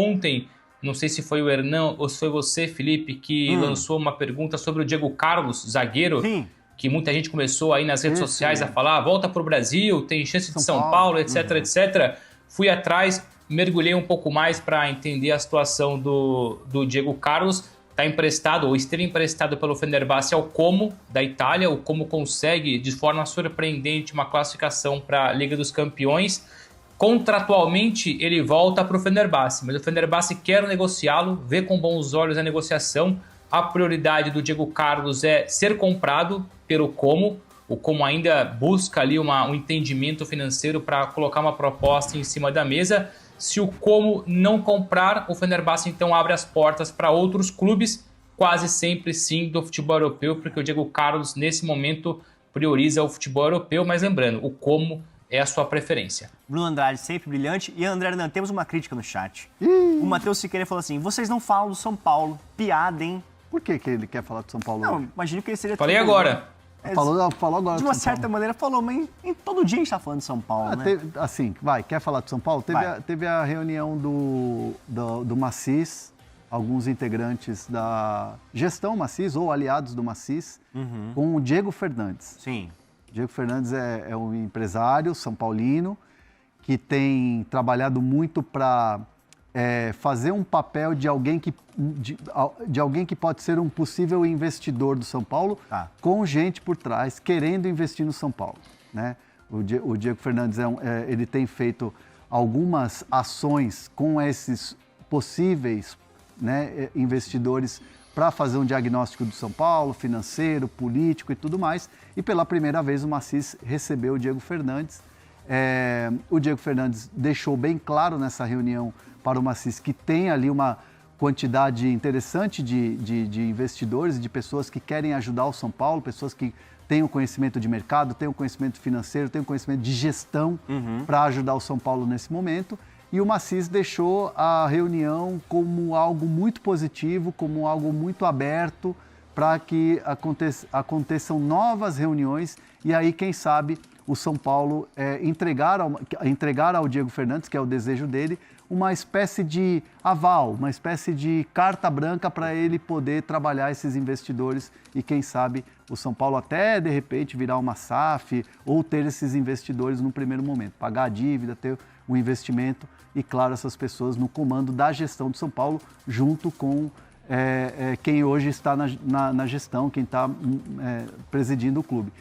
ontem, não sei se foi o Hernan ou se foi você, Felipe, que lançou uma pergunta sobre o Diego Carlos, zagueiro, que muita gente começou aí nas redes sociais a falar, volta para o Brasil, tem chance de São Paulo, etc, etc. Fui atrás, mergulhei um pouco mais para entender a situação do Diego Carlos. Está emprestado, ou esteve emprestado pelo Fenerbahçe ao Como, da Itália. O Como consegue, de forma surpreendente, uma classificação para a Liga dos Campeões. Contratualmente, ele volta para o Fenerbahçe, mas o Fenerbahçe quer negociá-lo, vê com bons olhos a negociação. A prioridade do Diego Carlos é ser comprado pelo Como. O Como ainda busca ali um entendimento financeiro para colocar uma proposta em cima da mesa. Se o Como não comprar, o Fenerbahçe então abre as portas para outros clubes, quase sempre sim do futebol europeu, porque o Diego Carlos nesse momento prioriza o futebol europeu, mas lembrando, o Como é a sua preferência. Bruno Andrade, sempre brilhante. E André Hernan, temos uma crítica no chat. O Matheus Siqueira falou assim, vocês não falam do São Paulo, piada, hein? Por que ele quer falar do São Paulo? Não, imagino que ele seria... Falei agora. Falou agora. De uma certa maneira falou, mas todo dia a gente tá falando de São Paulo, né? Assim, quer falar de São Paulo? Teve a reunião do Macis, alguns integrantes da gestão Macis, ou aliados do Macis, com o Diego Fernandes. Sim. Diego Fernandes é um empresário são paulino que tem trabalhado muito para fazer um papel de alguém que pode ser um possível investidor do São Paulo, com gente por trás, querendo investir no São Paulo, né? O Diego Fernandes ele tem feito algumas ações com esses possíveis, né, investidores para fazer um diagnóstico do São Paulo, financeiro, político e tudo mais. E pela primeira vez o Macis recebeu o Diego Fernandes. O Diego Fernandes deixou bem claro nessa reunião para o Macis que tem ali uma quantidade interessante de investidores e de pessoas que querem ajudar o São Paulo, pessoas que têm o conhecimento de mercado, têm o conhecimento financeiro, têm o conhecimento de gestão para ajudar o São Paulo nesse momento. E o Macis deixou a reunião como algo muito positivo, como algo muito aberto para que aconteçam novas reuniões e aí, quem sabe, o São Paulo entregar ao Diego Fernandes, que é o desejo dele, uma espécie de aval, uma espécie de carta branca para ele poder trabalhar esses investidores e, quem sabe, o São Paulo até, de repente, virar uma SAF ou ter esses investidores no primeiro momento, pagar a dívida, ter o investimento e, claro, essas pessoas no comando da gestão do São Paulo, junto com quem hoje está na gestão, quem está presidindo o clube.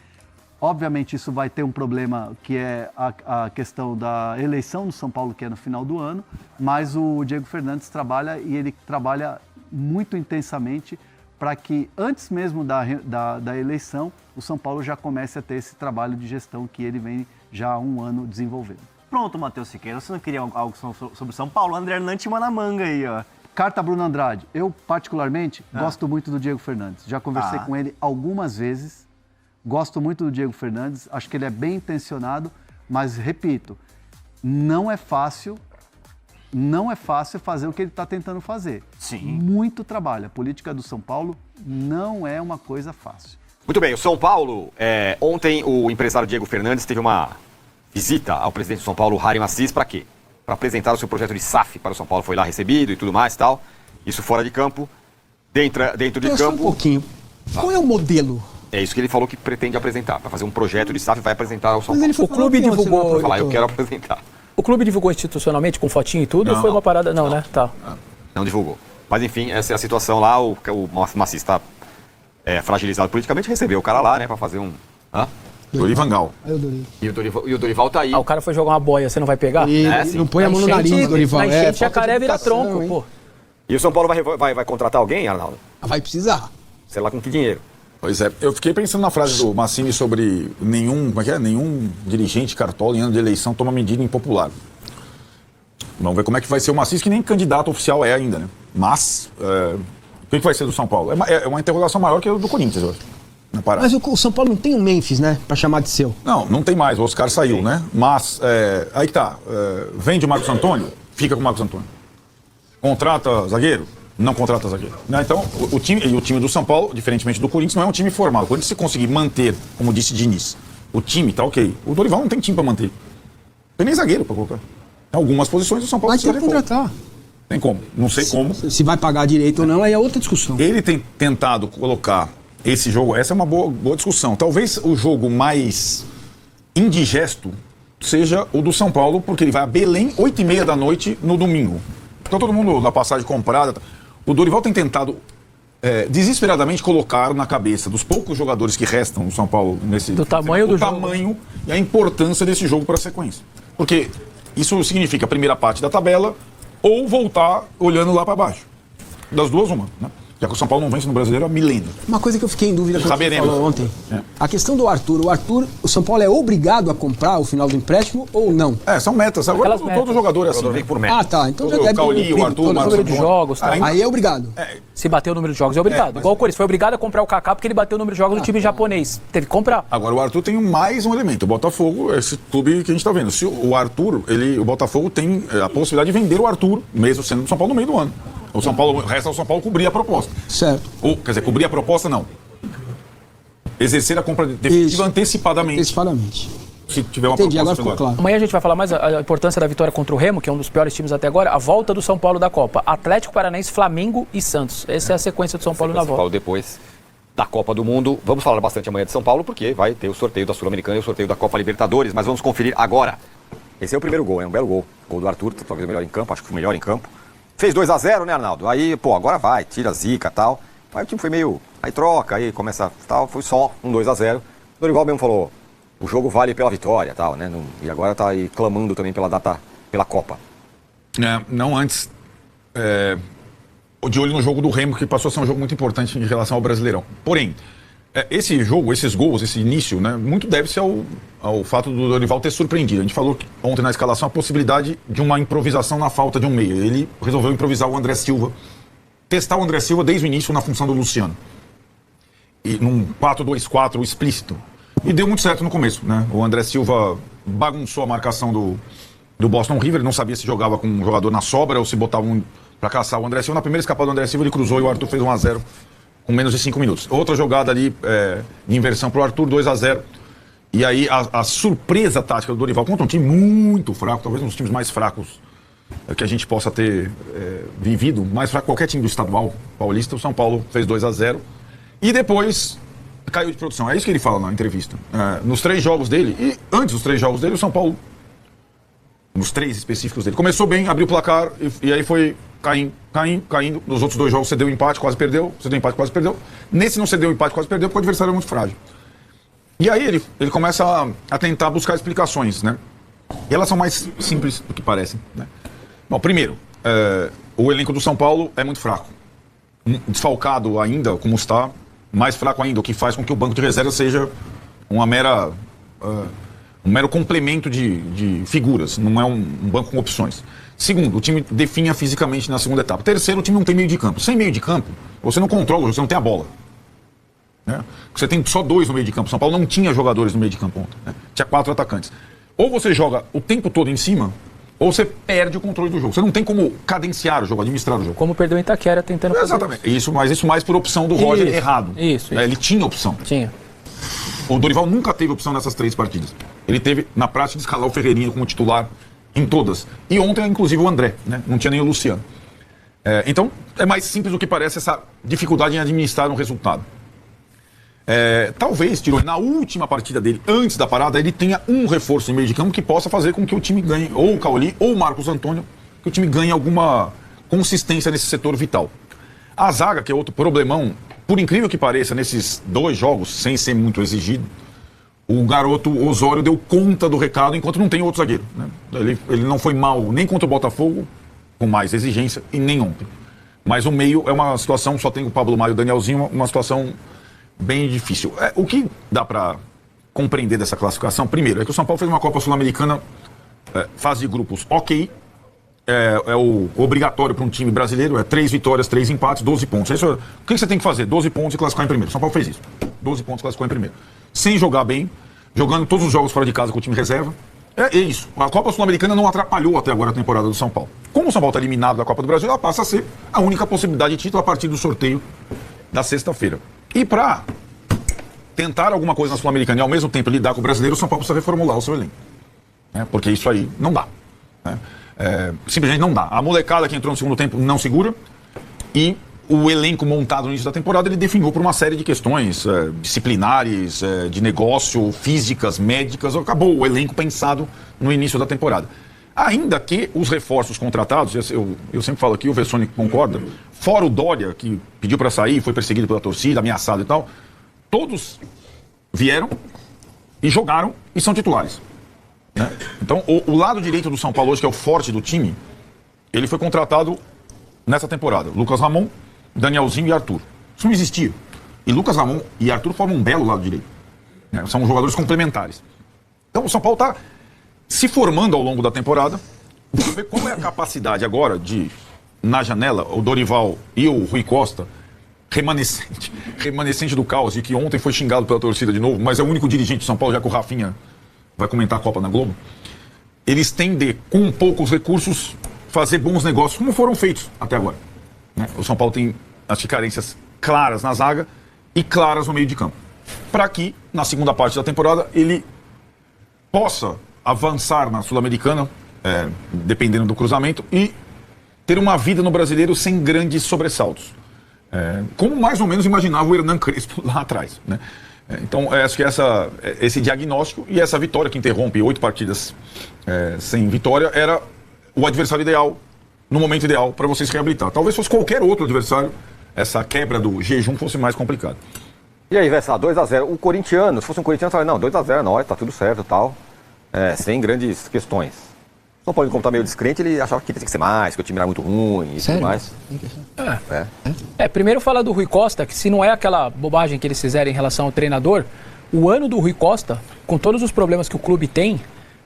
Obviamente, isso vai ter um problema que é a questão da eleição do São Paulo, que é no final do ano, mas o Diego Fernandes trabalha e ele trabalha muito intensamente para que, antes mesmo da eleição, o São Paulo já comece a ter esse trabalho de gestão que ele vem já há um ano desenvolvendo. Pronto, Matheus Siqueira, você não queria algo sobre São Paulo? O André Hernan te manda na manga aí, ó. Carta Bruno Andrade. Eu, particularmente, gosto muito do Diego Fernandes. Já conversei com ele algumas vezes. Gosto muito do Diego Fernandes. Acho que ele é bem intencionado, mas, repito, não é fácil fazer o que ele está tentando fazer. Sim. Muito trabalho. A política do São Paulo não é uma coisa fácil. Muito bem, o São Paulo, ontem o empresário Diego Fernandes teve uma visita ao presidente do São Paulo, Harry Macis, para quê? Para apresentar o seu projeto de SAF para o São Paulo. Foi lá recebido e tudo mais e tal. Isso fora de campo. Dentro de campo... Só um pouquinho. Qual é o modelo? É isso que ele falou que pretende apresentar. Para fazer um projeto de SAF, vai apresentar ao São Mas Paulo. o clube divulgou... Vai falar, eu quero apresentar. O clube divulgou institucionalmente, com fotinho e tudo, ou foi uma parada... Não, né? Tá. Não divulgou. Mas enfim, essa é a situação lá. O Macis está fragilizado politicamente, recebeu o cara lá, né, para fazer um... Dorival. E o Dorival tá aí. O cara foi jogar uma boia, você não vai pegar? Não põe a mão no nariz, Dorival. Na enchente, jacaré vira tronco, pô. E o São Paulo vai contratar alguém, Arnaldo? Vai precisar. Sei lá com que dinheiro. Pois é, eu fiquei pensando na frase do Massini sobre nenhum dirigente cartola em ano de eleição toma medida impopular. Vamos ver como é que vai ser o Macis, que nem candidato oficial é ainda, né? Mas, o que vai ser do São Paulo? É uma interrogação maior que a do Corinthians, eu acho. Mas o São Paulo não tem um Memphis, né? Pra chamar de seu. Não tem mais. O Oscar saiu, né? Mas, aí que tá. Vende o Marcos Antônio, fica com o Marcos Antônio. Contrata zagueiro, não contrata zagueiro. Né? Então, o time do São Paulo, diferentemente do Corinthians, não é um time formado. O Corinthians, se conseguir manter, como disse Diniz, o time tá ok. O Dorival não tem time pra manter. Não tem nem zagueiro pra colocar. Em algumas posições o São Paulo precisa contratar. Tem como. Não sei como. Se vai pagar direito ou não, aí é outra discussão. Ele tem tentado colocar esse jogo, essa é uma boa discussão. Talvez o jogo mais indigesto seja o do São Paulo, porque ele vai a Belém, 8h30 da noite, no domingo. Então todo mundo na passagem comprada. O Dorival tem tentado desesperadamente colocar na cabeça dos poucos jogadores que restam no São Paulo nesse do tamanho do jogo, tamanho e a importância desse jogo para a sequência. Porque isso significa a primeira parte da tabela ou voltar olhando lá para baixo. Das duas, uma, né? Já que o São Paulo não vence no Brasileiro há milênios. Uma coisa que eu fiquei em dúvida quando você falou ontem. A questão do Arthur. O São Paulo é obrigado a comprar o final do empréstimo ou não? São metas. Agora todo jogador é assim. Vem por meta. Ah, tá. Então já o Cauli, o Arthur, o número de jogos. Tá? Aí é obrigado. Se bater o número de jogos é obrigado. Igual o Corinthians foi obrigado a comprar o Kaká porque ele bateu o número de jogos do time japonês. Teve que comprar. Agora o Arthur tem mais um elemento. O Botafogo, esse clube que a gente está vendo. Se o Arthur, o Botafogo tem a possibilidade de vender o Arthur, mesmo sendo do São Paulo no meio do ano. O São Paulo, resta ao São Paulo cobrir a proposta. Certo. Ou, quer dizer, cobrir a proposta não. Exercer a compra definitiva antecipadamente. Antecipadamente. Se tiver uma Entendi, proposta agora ficou claro. Amanhã a gente vai falar mais a importância da vitória contra o Remo, que é um dos piores times até agora, a volta do São Paulo da Copa. Atlético Paranaense, Flamengo e Santos. Essa é a sequência do São Paulo na volta. São Paulo depois da Copa do Mundo. Vamos falar bastante amanhã de São Paulo, porque vai ter o sorteio da Sul-Americana e o sorteio da Copa Libertadores, mas vamos conferir agora. Esse é o primeiro gol, é um belo gol. Gol do Arthur, talvez o melhor em campo, acho que foi o melhor em campo. Fez 2-0, né, Arnaldo? Aí, agora vai, tira a zica e tal. Aí o time foi meio... Aí troca, aí começa... Tal, foi só um 2-0. O Dorival mesmo falou, o jogo vale pela vitória, tal, né? E agora tá aí clamando também pela data, pela Copa. Não antes... de olho no jogo do Remo, que passou a ser um jogo muito importante em relação ao Brasileirão. Porém, esse jogo, esses gols, esse início, né, muito deve-se ao fato do Dorival ter surpreendido. A gente falou ontem na escalação a possibilidade de uma improvisação na falta de um meia. Ele resolveu improvisar o André Silva, testar o André Silva desde o início na função do Luciano. E num 4-2-4 explícito. E deu muito certo no começo, né? O André Silva bagunçou a marcação do Boston River, ele não sabia se jogava com um jogador na sobra ou se botava um para caçar o André Silva. Na primeira escapada do André Silva ele cruzou e o Arthur fez 1-0 com menos de 5 minutos. Outra jogada ali de inversão para o Arthur, 2-0. E aí a surpresa tática do Dorival contra um time muito fraco, talvez um dos times mais fracos que a gente possa ter vivido, mais fraco que qualquer time do estadual paulista. O São Paulo fez 2-0 e depois caiu de produção. É isso que ele fala na entrevista. Nos 3 jogos dele, e antes dos 3 jogos dele, o São Paulo, nos 3 específicos dele, começou bem, abriu o placar e aí foi caindo. Nos outros 2 jogos cedeu o empate, quase perdeu. Cedeu o empate, quase perdeu. Nesse não cedeu o empate, quase perdeu, porque o adversário é muito frágil. E aí ele começa a tentar buscar explicações, né? E elas são mais simples do que parecem, né? Bom, primeiro, o elenco do São Paulo é muito fraco. Desfalcado ainda, como está, mais fraco ainda, o que faz com que o banco de reserva seja um mero complemento de figuras, não é um banco com opções. Segundo, o time definha fisicamente na segunda etapa. Terceiro, o time não tem meio de campo. Sem meio de campo, você não controla o jogo, você não tem a bola. Né? Você tem só 2 no meio de campo. São Paulo não tinha jogadores no meio de campo ontem, né? Tinha 4 atacantes. Ou você joga o tempo todo em cima, ou você perde o controle do jogo. Você não tem como cadenciar o jogo, administrar o jogo. Como perdeu em Itaquera tentando fazer exatamente. Isso, mas isso mais por opção do Roger errado. Isso. Ele tinha opção. Tinha. O Dorival nunca teve opção nessas 3 partidas. Ele teve, na prática, de escalar o Ferreirinha como titular em todas. E ontem, inclusive, o André, né? Não tinha nem o Luciano. Então, é mais simples do que parece essa dificuldade em administrar um resultado. Talvez, Tironi, na última partida dele, antes da parada, ele tenha um reforço em meio de campo que possa fazer com que o time ganhe, ou o Cauli, ou o Marcos Antônio, que o time ganhe alguma consistência nesse setor vital. A zaga, que é outro problemão, por incrível que pareça, nesses 2 jogos, sem ser muito exigido, o garoto Osório deu conta do recado enquanto não tem outro zagueiro, né? Ele não foi mal nem contra o Botafogo, com mais exigência, e nem ontem. Mas o meio é uma situação, só tem o Pablo Maio e o Danielzinho, uma situação bem difícil. O que dá para compreender dessa classificação, primeiro, é que o São Paulo fez uma Copa Sul-Americana, fase de grupos ok, é o obrigatório para um time brasileiro, 3 vitórias, 3 empates, 12 pontos. O que você tem que fazer? 12 pontos e classificar em primeiro. O São Paulo fez isso. 12 pontos e classificou em primeiro. Sem jogar bem, jogando todos os jogos fora de casa com o time reserva. É isso. A Copa Sul-Americana não atrapalhou até agora a temporada do São Paulo. Como o São Paulo está eliminado da Copa do Brasil, ela passa a ser a única possibilidade de título a partir do sorteio da sexta-feira. E para tentar alguma coisa na Sul-Americana e ao mesmo tempo lidar com o brasileiro, o São Paulo precisa reformular o seu elenco. Porque isso aí não dá. Simplesmente não dá. A molecada que entrou no segundo tempo não segura e o elenco montado no início da temporada ele definhou por uma série de questões disciplinares, de negócio, físicas, médicas. Acabou o elenco pensado no início da temporada. Ainda que os reforços contratados, eu sempre falo aqui, o Vessone concorda, fora o Dória, que pediu para sair, foi perseguido pela torcida, ameaçado e tal, todos vieram e jogaram e são titulares. Né? Então, o lado direito do São Paulo hoje, que é o forte do time, ele foi contratado nessa temporada. Lucas Ramon, Danielzinho e Arthur. Isso não existia. E Lucas Ramon e Arthur formam um belo lado direito. Né? São jogadores complementares. Então, o São Paulo está se formando ao longo da temporada. Vamos ver qual é a capacidade agora de, na janela, o Dorival e o Rui Costa, remanescente do caos, e que ontem foi xingado pela torcida de novo, mas é o único dirigente de São Paulo, já que o Rafinha vai comentar a Copa na Globo, eles têm de, com poucos recursos, fazer bons negócios, como foram feitos até agora. Né? O São Paulo tem as carências claras na zaga e claras no meio de campo. Para que, na segunda parte da temporada, ele possa avançar na Sul-Americana, dependendo do cruzamento, e ter uma vida no Brasileiro sem grandes sobressaltos. Como mais ou menos imaginava o Hernan Crespo lá atrás. Né? Então, acho que esse diagnóstico e essa vitória que interrompe 8 partidas sem vitória era o adversário ideal, no momento ideal, para você se reabilitar. Talvez fosse qualquer outro adversário, essa quebra do jejum fosse mais complicada. E aí, Vessa, 2-0. O corintiano, se fosse um corintiano, falaria, não, 2-0 nós, tá tudo certo e tal. Sem grandes questões. O São Paulo, como tá meio descrente, ele achava que tinha que ser mais, que o time era muito ruim e tudo mais. Primeiro falar do Rui Costa, que se não é aquela bobagem que eles fizeram em relação ao treinador, o ano do Rui Costa, com todos os problemas que o clube tem,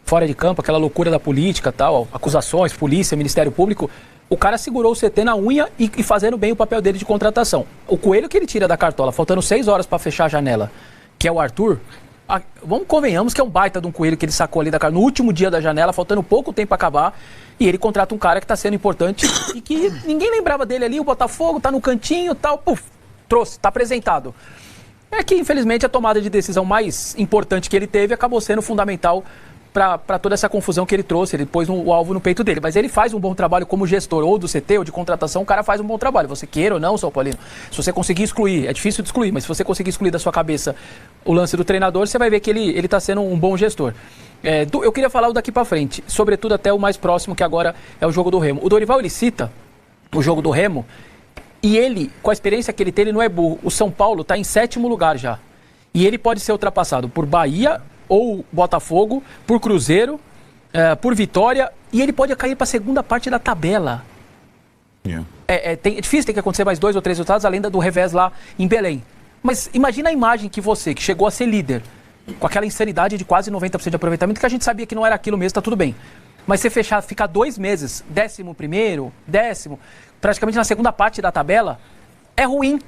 fora de campo, aquela loucura da política, tal, acusações, polícia, Ministério Público, o cara segurou o CT na unha e fazendo bem o papel dele de contratação. O coelho que ele tira da cartola, faltando 6 horas para fechar a janela, que é o Arthur, convenhamos que é um baita de um coelho que ele sacou ali da cartola no último dia da janela, faltando pouco tempo para acabar, e ele contrata um cara que está sendo importante e que ninguém lembrava dele ali, o Botafogo tá no cantinho, tal, trouxe, tá apresentado. É que, infelizmente, a tomada de decisão mais importante que ele teve acabou sendo fundamental para toda essa confusão que ele trouxe. Ele pôs o alvo no peito dele. Mas ele faz um bom trabalho como gestor, ou do CT, ou de contratação, o cara faz um bom trabalho. Você queira ou não, São Paulino. Se você conseguir excluir, é difícil de excluir, mas se você conseguir excluir da sua cabeça o lance do treinador, você vai ver que ele está sendo um bom gestor. Eu queria falar o daqui para frente, sobretudo até o mais próximo, que agora é o jogo do Remo. O Dorival, ele cita o jogo do Remo, e ele, com a experiência que ele tem, ele não é burro. O São Paulo está em 7º lugar já. E ele pode ser ultrapassado por Bahia ou Botafogo, por Cruzeiro, por Vitória, e ele pode cair para a segunda parte da tabela. É difícil, tem que acontecer mais 2 ou 3 resultados, além do revés lá em Belém. Mas imagina a imagem que você, que chegou a ser líder, com aquela insanidade de quase 90% de aproveitamento, que a gente sabia que não era aquilo mesmo, tá tudo bem. Mas você ficar 2 meses, 11º, 10º, praticamente na segunda parte da tabela, é ruim.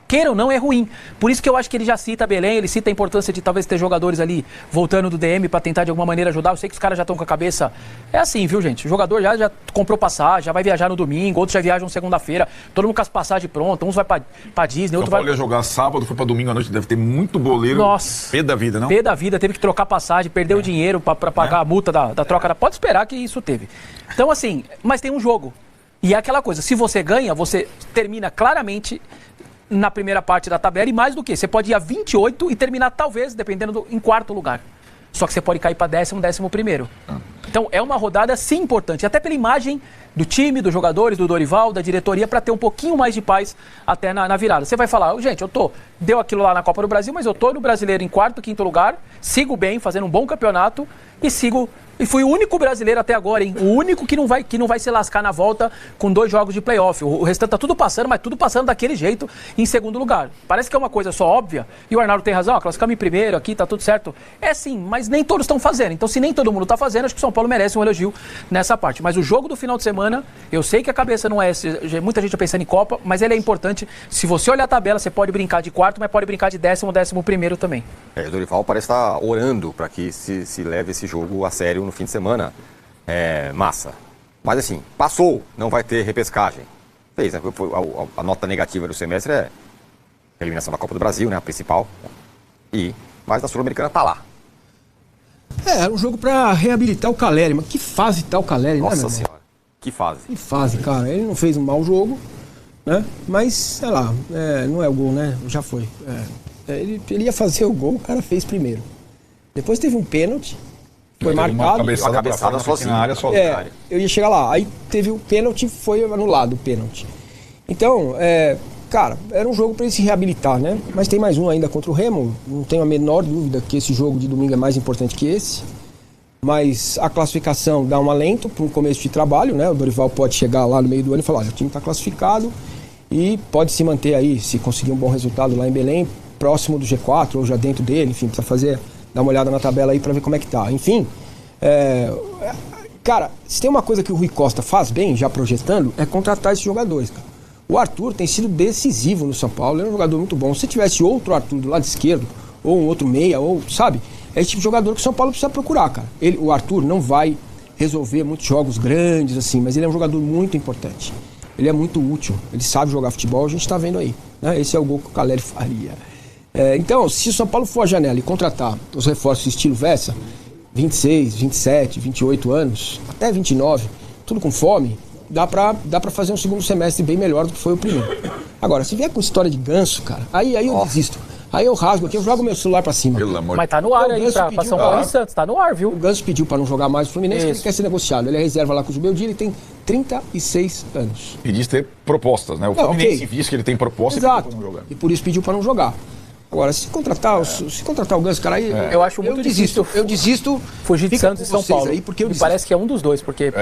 Queira ou não, é ruim. Por isso que eu acho que ele já cita Belém, ele cita a importância de talvez ter jogadores ali voltando do DM para tentar de alguma maneira ajudar. Eu sei que os caras já estão com a cabeça... É assim, viu, gente? O jogador já comprou passagem, já vai viajar no domingo, outros já viajam segunda-feira, todo mundo com as passagens prontas, uns vai pra Disney, outro vai... São Paulo ia jogar sábado, foi pra domingo à noite, deve ter muito boleiro. Nossa. Pé da vida, não? Pé da vida, teve que trocar passagem, perdeu o dinheiro para pagar a multa da troca. Pode esperar que isso teve. Então, assim, mas tem um jogo. E é aquela coisa, se você ganha, você termina claramente na primeira parte da tabela, e mais do que, você pode ir a 28 e terminar talvez, dependendo em 4º lugar. Só que você pode cair para 11º. Então é uma rodada sim importante, até pela imagem do time, dos jogadores, do Dorival, da diretoria, para ter um pouquinho mais de paz até na virada. Você vai falar, gente, deu aquilo lá na Copa do Brasil, mas eu tô no Brasileiro em 4º, 5º lugar, sigo bem, fazendo um bom campeonato e fui o único brasileiro até agora, hein? O único que não vai se lascar na volta com 2 jogos de playoff. O restante tá tudo passando, mas tudo passando daquele jeito em 2º lugar. Parece que é uma coisa só óbvia, e o Arnaldo tem razão, classificamos em primeiro aqui, tá tudo certo. É sim, mas nem todos estão fazendo. Então, se nem todo mundo tá fazendo, acho que o São Paulo merece um elogio nessa parte. Mas o jogo do final de semana, eu sei que a cabeça não é... Muita gente tá pensando em Copa, mas ele é importante. Se você olhar a tabela, você pode brincar de 4º, mas pode brincar de 10º, 11º também. O Dorival parece estar orando para que se leve esse jogo a sério no fim de semana. Massa. Mas assim, passou, não vai ter repescagem. Fez, né? A nota negativa do semestre é a eliminação da Copa do Brasil, né? A principal. Mas a Sul-Americana tá lá. Era um jogo para reabilitar o Caleri. Mas que fase tá o Caleri, né? Nossa Senhora. Que fase? Que fase, cara. Ele não fez um mau jogo, né? Mas, sei lá, não é o gol, né? Já foi. Ele ia fazer o gol, o cara fez primeiro. Depois teve um pênalti, foi marcado. Uma cabeçada sozinha. Na área sozinha. Eu ia chegar lá. Aí teve o pênalti, foi anulado o pênalti. Então, cara, era um jogo para ele se reabilitar, né? Mas tem mais um ainda contra o Remo. Não tenho a menor dúvida que esse jogo de domingo é mais importante que esse. Mas a classificação dá um alento para um começo de trabalho, né? O Dorival pode chegar lá no meio do ano e falar, olha, o time está classificado e pode se manter aí, se conseguir um bom resultado lá em Belém, próximo do G4 ou já dentro dele, enfim, precisa dar uma olhada na tabela aí para ver como é que tá. Enfim, cara, se tem uma coisa que o Rui Costa faz bem, já projetando, é contratar esses jogadores, cara. O Arthur tem sido decisivo no São Paulo, ele é um jogador muito bom. Se tivesse outro Arthur do lado esquerdo, ou um outro meia, ou, sabe... É esse tipo de jogador que o São Paulo precisa procurar, cara. O Arthur não vai resolver muitos jogos grandes, assim, mas ele é um jogador muito importante. Ele é muito útil, ele sabe jogar futebol, a gente está vendo aí. Né? Esse é o gol que o Caleri faria. Então, se o São Paulo for à janela e contratar os reforços estilo Vessa, 26, 27, 28 anos, até 29, tudo com fome, dá pra fazer um segundo semestre bem melhor do que foi o primeiro. Agora, se vier com história de Ganso, cara, aí eu desisto. Aí eu rasgo aqui, eu jogo meu celular pra cima. Mas tá no ar aí pra São Paulo e Santos, tá no ar, viu? O Ganso pediu pra não jogar mais o Fluminense, porque ele quer ser negociado. Ele é reserva lá com o Zubeldia, ele tem 36 anos. E diz ter propostas, né? O Fluminense diz que ele tem propostas. Exato. E por isso pediu pra não jogar. Agora, se contratar o Ganso, cara, aí eu acho muito difícil. Eu desisto. Fugir de Santos e São Paulo. Aí, porque me parece que é um dos dois, porque...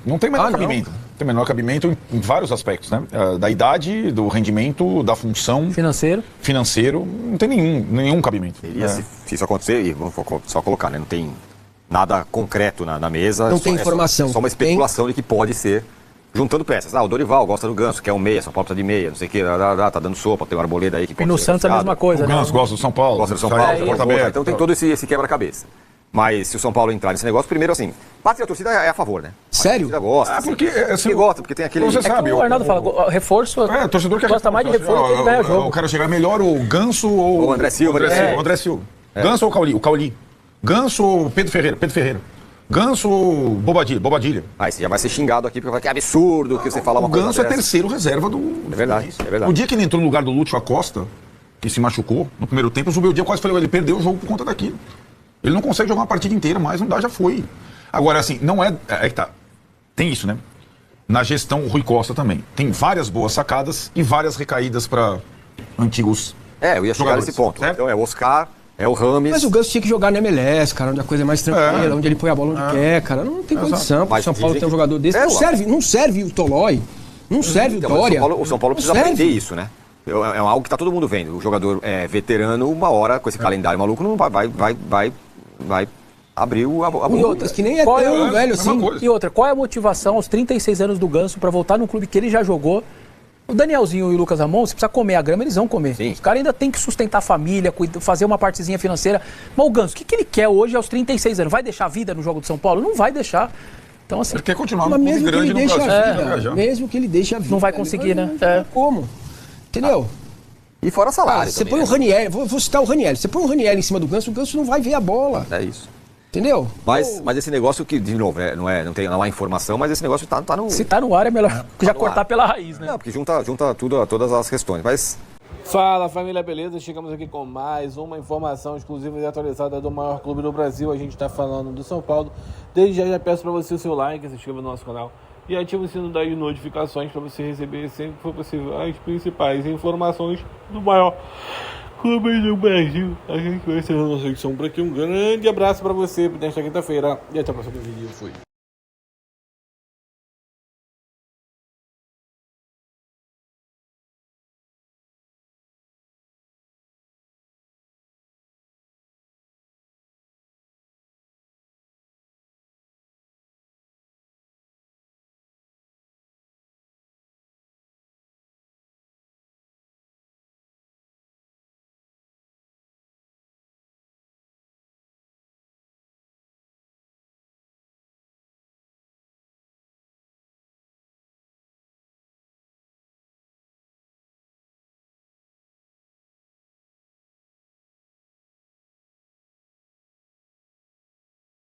Não tem menor cabimento. Não. Tem menor cabimento em vários aspectos, né? Da idade, do rendimento, da função... Financeiro, não tem nenhum cabimento. Se isso acontecer, e vamos só colocar, né? Não tem nada concreto na mesa. Não tem informação. Só uma especulação de que pode ser... Juntando peças. O Dorival gosta do Ganso, que é um meia, São Paulo precisa de meia, não sei o que, tá dando sopa, tem uma Arboleda aí que pode ser. E no Santos é a mesma coisa, o Ganso gosta do São Paulo. Gosta do São Paulo, porta aberta. Então tem todo esse quebra-cabeça. Mas se o São Paulo entrar nesse negócio, primeiro assim, parte da torcida é a favor, né? Sério? A torcida gosta. Porque gosta, porque tem aquele... Você sabe, o Arnaldo fala, reforço, o torcedor quer gosta mais de reforço, ele ganha jogo. Eu quero chegar melhor o Ganso ou... O André Silva. André Silva. Ganso ou o Cauli? Ganso ou Pedro Ferreira? Ganso ou Bobadilha? Você já vai ser xingado aqui, porque vai que absurdo que você fala uma coisa. O Ganso é terceiro reserva do... É verdade. O dia que ele entrou no lugar do Lúcio Acosta, que se machucou no primeiro tempo, o Zubeldia quase falou, ele perdeu o jogo por conta daquilo. Ele não consegue jogar uma partida inteira, mas não dá, já foi. Agora, assim, não é... Aí tá. Tem isso, né? Na gestão, o Rui Costa também. Tem várias boas sacadas e várias recaídas para antigos eu ia chegar nesse ponto. Certo? Então é o Oscar... É o Rames. Mas o Ganso tinha que jogar no MLS, cara, onde a coisa é mais tranquila, onde ele põe a bola onde quer, cara. Não tem condição para o São Paulo ter um jogador desse. Não serve o Tolói, não serve o Dória. O São Paulo precisa aprender isso, né? É algo que tá todo mundo vendo. O jogador veterano, uma hora, com esse calendário maluco, não vai abrir a boca. E outras, que nem é tão velho assim. E outra, qual é a motivação aos 36 anos do Ganso para voltar num clube que ele já jogou? O Danielzinho e o Lucas Ramon, se precisar comer a grama, eles vão comer. Sim. Os caras ainda têm que sustentar a família, fazer uma partezinha financeira. Mas o Ganso, o que ele quer hoje aos 36 anos? Vai deixar a vida no jogo do São Paulo? Não vai deixar. Então, assim, ele quer continuar no clube grande no Brasil. Mesmo que ele deixe a vida. Não vai conseguir, né? Como? Entendeu? E fora salário. Você põe o Ranieri, vou citar o Ranieri. Você põe o Ranieri em cima do Ganso não vai ver a bola. É isso. Entendeu? Mas esse negócio que, de novo, não tem lá informação, mas esse negócio tá no... Se tá no ar é melhor já cortar pela raiz, né? Não, porque junta tudo, todas as questões, mas... Fala família, beleza? Chegamos aqui com mais uma informação exclusiva e atualizada do maior clube do Brasil. A gente está falando do São Paulo. Desde já peço para você o seu like, se inscreva no nosso canal e ative o sino das notificações para você receber sempre que for possível as principais informações do maior clube do Brasil. A gente vai encerrando a nossa edição por aqui. Um grande abraço para você nesta quinta-feira e até o próximo vídeo. Fui.